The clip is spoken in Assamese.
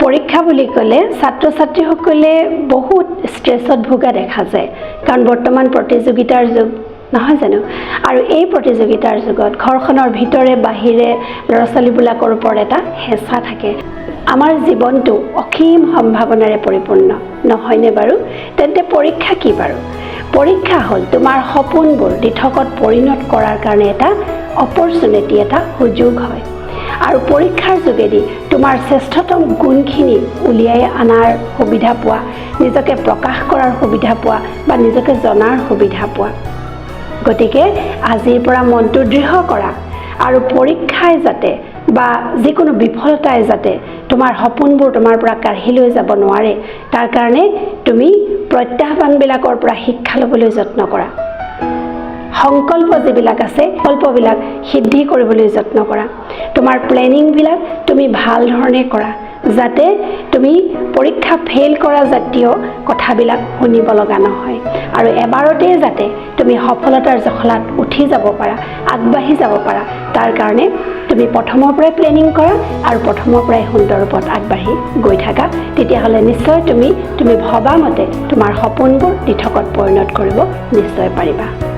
পৰীক্ষা বুলি ক'লে ছাত্ৰ ছাত্ৰীসকলে বহুত ষ্ট্ৰেছত ভোগা দেখা যায় কাৰণ বৰ্তমান প্ৰতিযোগিতাৰ যুগ নহয় জানো আৰু এই প্ৰতিযোগিতাৰ যুগত ঘৰখনৰ ভিতৰে বাহিৰে ল'ৰা ছোৱালীবিলাকৰ ওপৰত এটা হেঁচা থাকে আমাৰ জীৱনটো অসীম সম্ভাৱনাৰে পৰিপূৰ্ণ নহয়নে বাৰু তেন্তে পৰীক্ষা কি বাৰু পৰীক্ষা হ'ল তোমাৰ সপোনবোৰ দিঠকত পৰিণত কৰাৰ কাৰণে এটা অপৰচুনিটি এটা সুযোগ হয় আৰু পৰীক্ষাৰ যোগেদি তোমাৰ শ্ৰেষ্ঠতম গুণখিনি উলিয়াই আনাৰ সুবিধা পোৱা নিজকে প্ৰকাশ কৰাৰ সুবিধা পোৱা বা নিজকে জনাৰ সুবিধা পোৱা গতিকে আজিৰ পৰা মনটো দৃঢ় কৰা আৰু পৰীক্ষাই যাতে বা যিকোনো বিফলতাই যাতে তোমাৰ সপোনবোৰ তোমাৰ পৰা কাঢ়ি লৈ যাব নোৱাৰে তাৰ কাৰণে তুমি প্ৰত্যাহ্বানবিলাকৰ পৰা শিক্ষা ল'বলৈ যত্ন কৰা সংকল্প যিবিলাক আছে সংকল্পবিলাক সিদ্ধি কৰিবলৈ যত্ন কৰা তোমাৰ প্লেনিংবিলাক তুমি ভাল ধৰণে কৰা যাতে তুমি পৰীক্ষা ফেইল কৰা জাতীয় কথাবিলাক শুনিব লগা নহয় আৰু এবাৰতে যাতে তুমি সফলতাৰ জখলাত উঠি যাব পাৰা আগবাঢ়ি যাব পাৰা তাৰ কাৰণে তুমি প্ৰথমৰ পৰাই প্লেনিং কৰা আৰু প্ৰথমৰ পৰাই সুন্দৰ ৰূপত আগবাঢ়ি গৈ থাকা তেতিয়াহ'লে নিশ্চয় তুমি ভবা মতে তোমাৰ সপোনবোৰ দিঠকত পৰিণত কৰিব নিশ্চয় পাৰিবা